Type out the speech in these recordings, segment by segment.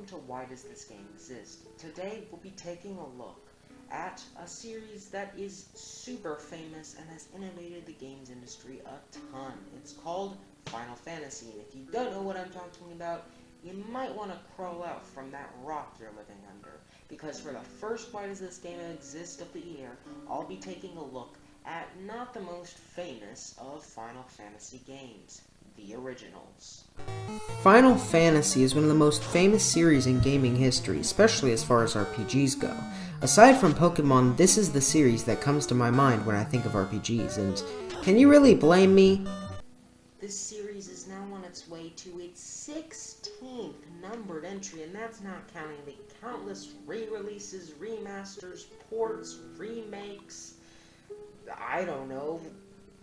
welcome to Why Does This Game Exist? Today we'll be taking a look at a series that is super famous and has innovated the games industry a ton. It's called Final Fantasy, and if you don't know what I'm talking about, you might want to crawl out from that rock you're living under, because for the first Why Does This Game Exist of the year, I'll be taking a look at not the most famous of Final Fantasy games, the originals. Final Fantasy is one of the most famous series in gaming history, especially as far as RPGs go. Aside from Pokemon, this is the series that comes to my mind when I think of RPGs, and can you really blame me? This series is now on its way to its 16th numbered entry, and that's not counting the countless re-releases, remasters, ports, remakes, I don't know,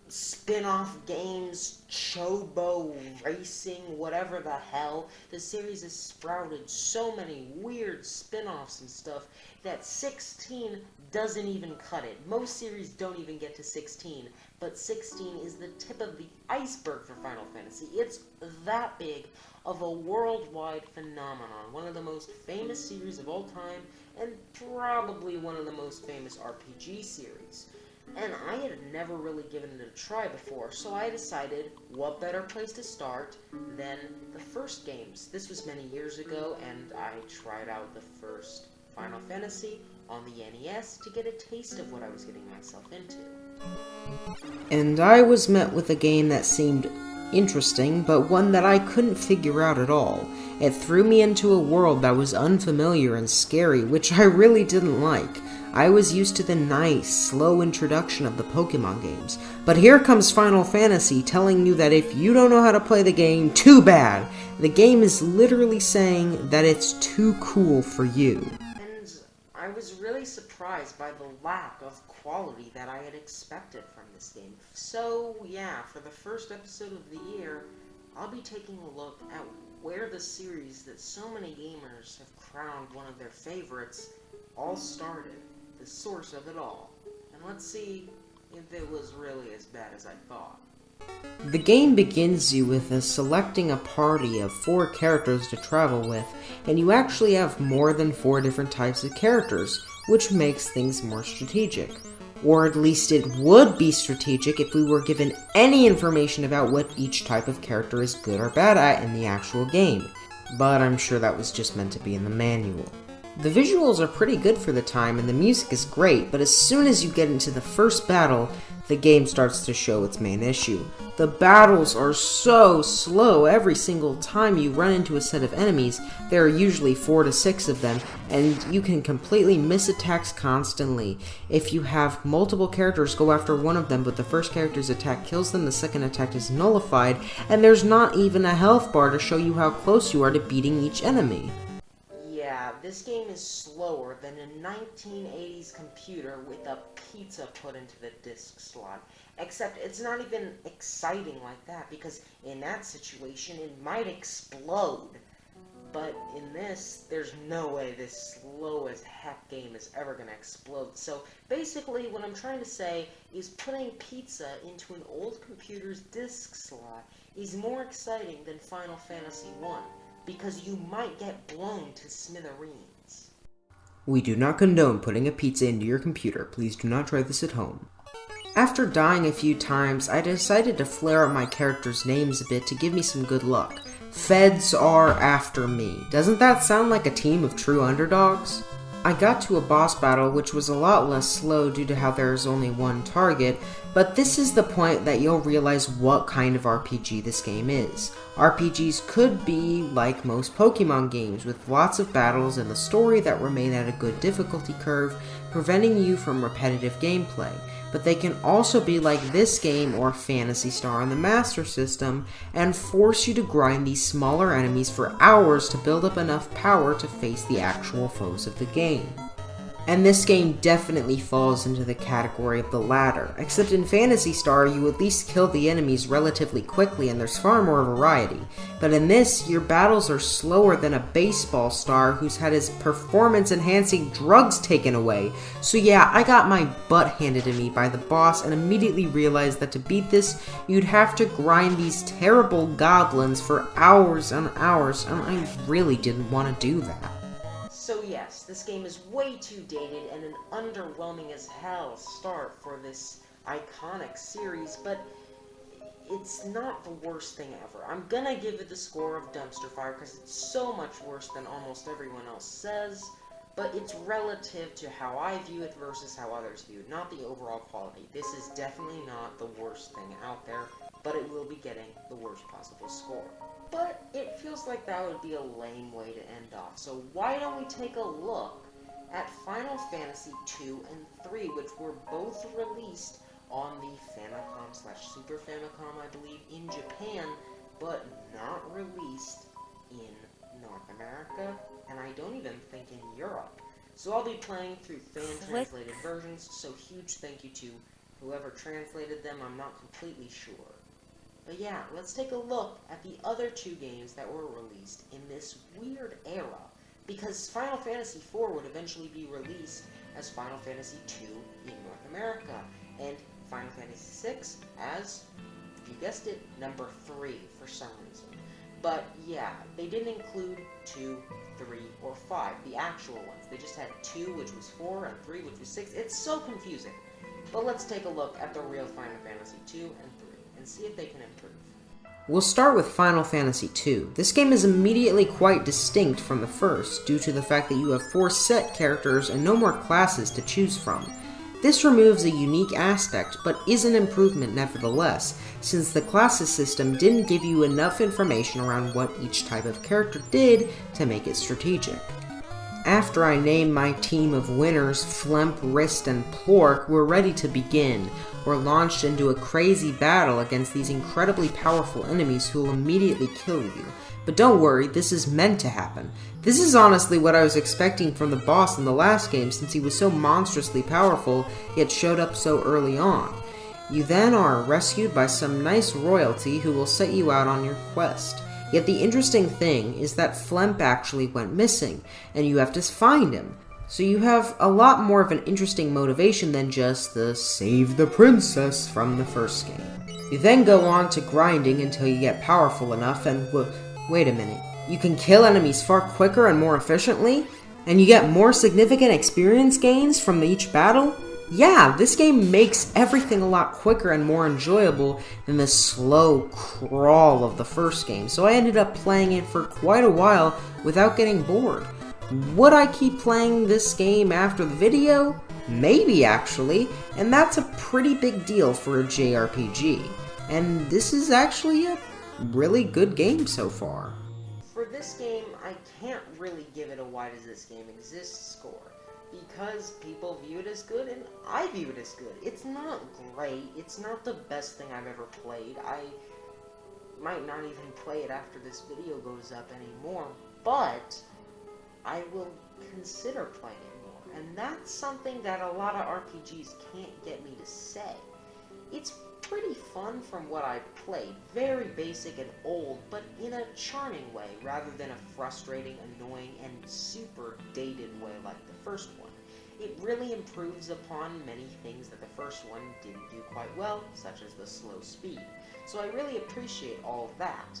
spin-off games, Chobo Racing, whatever the hell. The series has sprouted so many weird spin-offs and stuff that 16 doesn't even cut it. Most series don't even get to 16, but 16 is the tip of the iceberg for Final Fantasy. It's that big of a worldwide phenomenon, one of the most famous series of all time, and probably one of the most famous RPG series. And I had never really given it a try before, so I decided what better place to start than the first games. This was many years ago, and I tried out the first Final Fantasy on the NES to get a taste of what I was getting myself into. And I was met with a game that seemed interesting, but one that I couldn't figure out at all. It threw me into a world that was unfamiliar and scary, which I really didn't like. I was used to the nice, slow introduction of the Pokemon games, but here comes Final Fantasy telling you that if you don't know how to play the game, too bad! The game is literally saying that it's too cool for you. And I was really surprised by the lack of quality that I had expected from this game. So yeah, for the first episode of the year, I'll be taking a look at where the series that so many gamers have crowned one of their favorites all started. The source of it all, and let's see if it was really as bad as I thought. The game begins you with selecting a party of 4 characters to travel with, and you actually have more than 4 different types of characters, which makes things more strategic. Or at least it would be strategic if we were given any information about what each type of character is good or bad at in the actual game, but I'm sure that was just meant to be in the manual. The visuals are pretty good for the time, and the music is great, but as soon as you get into the first battle, the game starts to show its main issue. The battles are so slow. Every single time you run into a set of enemies, there are usually 4 to 6 of them, and you can completely miss attacks constantly. If you have multiple characters go after one of them, but the first character's attack kills them, the second attack is nullified, and there's not even a health bar to show you how close you are to beating each enemy. This game is slower than a 1980s computer with a pizza put into the disk slot. Except it's not even exciting like that, because in that situation it might explode. But in this, there's no way this slow as heck game is ever going to explode. So basically what I'm trying to say is putting pizza into an old computer's disk slot is more exciting than Final Fantasy 1. Because you might get blown to smithereens. We do not condone putting a pizza into your computer. Please do not try this at home. After dying a few times, I decided to flare up my characters' names a bit to give me some good luck. Feds are after me. Doesn't that sound like a team of true underdogs? I got to a boss battle which was a lot less slow due to how there is only one target, but this is the point that you'll realize what kind of RPG this game is. RPGs could be like most Pokemon games, with lots of battles and the story that remain at a good difficulty curve, preventing you from repetitive gameplay. But they can also be like this game or Phantasy Star on the Master System, and force you to grind these smaller enemies for hours to build up enough power to face the actual foes of the game. And this game definitely falls into the category of the latter, except in Phantasy Star you at least kill the enemies relatively quickly and there's far more variety. But in this, your battles are slower than a baseball star who's had his performance-enhancing drugs taken away. So yeah, I got my butt handed to me by the boss and immediately realized that to beat this, you'd have to grind these terrible goblins for hours and hours, and I really didn't want to do that. So yes, this game is way too dated and an underwhelming as hell start for this iconic series, but it's not the worst thing ever. I'm gonna give it the score of dumpster fire because it's so much worse than almost everyone else says, but it's relative to how I view it versus how others view it, not the overall quality. This is definitely not the worst thing out there, but it will be getting the worst possible score. But it feels like that would be a lame way to end off, so why don't we take a look at Final Fantasy 2 and 3, which were both released on the Famicom/Super Famicom, I believe, in Japan, but not released in North America, and I don't even think in Europe. So I'll be playing through fan-translated versions, so huge thank you to whoever translated them, I'm not completely sure. But yeah, let's take a look at the other two games that were released in this weird era, because Final Fantasy IV would eventually be released as Final Fantasy II in North America, and Final Fantasy VI as, you guessed it, number 3 for some reason. But yeah, they didn't include 2, 3, or 5, the actual ones. They just had 2, which was 4, and 3, which was 6. It's so confusing. But let's take a look at the real Final Fantasy 2 and 3. And see if they can improve. We'll start with Final Fantasy II. This game is immediately quite distinct from the first, due to the fact that you have 4 set characters and no more classes to choose from. This removes a unique aspect, but is an improvement nevertheless, since the classes system didn't give you enough information around what each type of character did to make it strategic. After I name my team of winners, Flemp, Wrist, and Plork, we're ready to begin. We're launched into a crazy battle against these incredibly powerful enemies who will immediately kill you. But don't worry, this is meant to happen. This is honestly what I was expecting from the boss in the last game, since he was so monstrously powerful, yet showed up so early on. You then are rescued by some nice royalty who will set you out on your quest. Yet the interesting thing is that Flemp actually went missing, and you have to find him. So you have a lot more of an interesting motivation than just the save the princess from the first game. You then go on to grinding until you get powerful enough and wait a minute. You can kill enemies far quicker and more efficiently? And you get more significant experience gains from each battle? Yeah, this game makes everything a lot quicker and more enjoyable than the slow crawl of the first game, so I ended up playing it for quite a while without getting bored. Would I keep playing this game after the video? Maybe, actually, and that's a pretty big deal for a JRPG. And this is actually a really good game so far. For this game, I can't really give it a why does this game exist score, because people view it as good and I view it as good. It's not great, it's not the best thing I've ever played. I might not even play it after this video goes up anymore, but I will consider playing it more, and that's something that a lot of RPGs can't get me to say. It's pretty fun from what I've played, very basic and old, but in a charming way, rather than a frustrating, annoying, and super dated way like the first one. It really improves upon many things that the first one didn't do quite well, such as the slow speed, so I really appreciate all of that.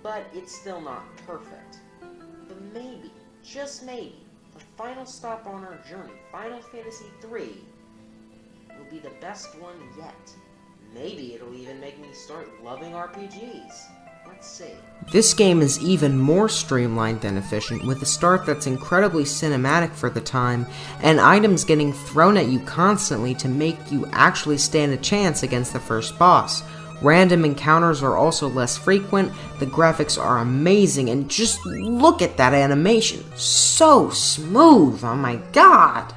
But it's still not perfect. But maybe, just maybe, the final stop on our journey, Final Fantasy III, will be the best one yet. Maybe it'll even make me start loving RPGs. Let's see. This game is even more streamlined than efficient, with a start that's incredibly cinematic for the time, and items getting thrown at you constantly to make you actually stand a chance against the first boss. Random encounters are also less frequent, the graphics are amazing, and just look at that animation. So smooth, oh my god!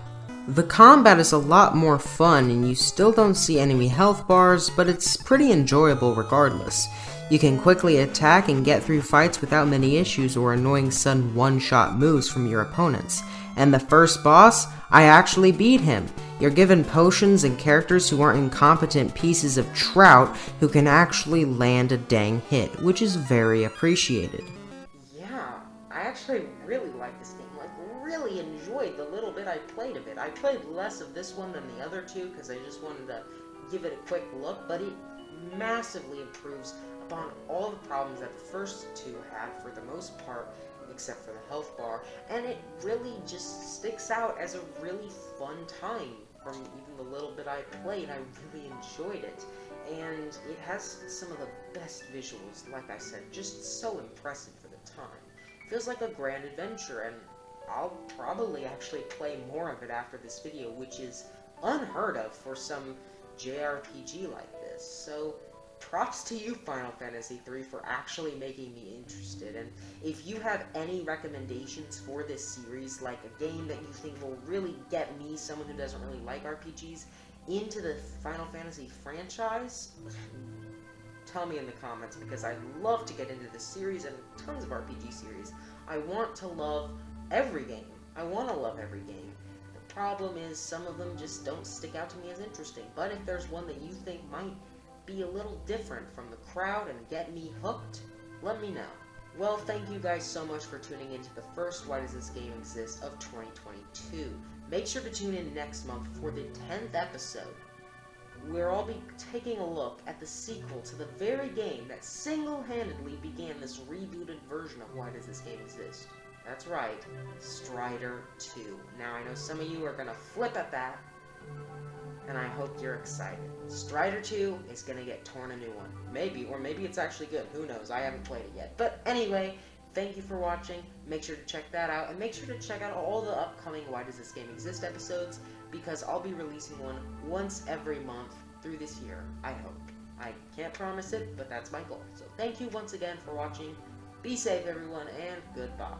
The combat is a lot more fun, and you still don't see enemy health bars, but it's pretty enjoyable regardless. You can quickly attack and get through fights without many issues or annoying sudden one-shot moves from your opponents. And the first boss, I actually beat him. You're given potions and characters who aren't incompetent pieces of trout who can actually land a dang hit, which is very appreciated. Yeah, I actually really like this game, like really enjoyed the little bit I played of it. I played less of this one than the other two because I just wanted to give it a quick look, but it massively improves upon all the problems that the first two had for the most part, except for the health bar, and it really just sticks out as a really fun time. From even the little bit I played, I really enjoyed it, and it has some of the best visuals, like I said, just so impressive for the time. Feels like a grand adventure, and I'll probably actually play more of it after this video, which is unheard of for some JRPG like this. So props to you, Final Fantasy III, for actually making me interested. And if you have any recommendations for this series, like a game that you think will really get me, someone who doesn't really like RPGs, into the Final Fantasy franchise, tell me in the comments, because I'd love to get into this series and tons of RPG series. I want to love every game. I want to love every game. The problem is some of them just don't stick out to me as interesting. But if there's one that you think might be a little different from the crowd and get me hooked, let me know. Well, thank you guys so much for tuning into the first Why Does This Game Exist of 2022. Make sure to tune in next month for the 10th episode, where I'll be taking a look at the sequel to the very game that single-handedly began this rebooted version of Why Does This Game Exist. That's right, Strider 2. Now, I know some of you are gonna flip at that, and I hope you're excited. Strider 2 is gonna get torn a new one. Maybe, or maybe it's actually good. Who knows? I haven't played it yet. But anyway, thank you for watching. Make sure to check that out, and make sure to check out all the upcoming Why Does This Game Exist episodes, because I'll be releasing one once every month through this year, I hope. I can't promise it, but that's my goal. So thank you once again for watching. Be safe, everyone, and goodbye.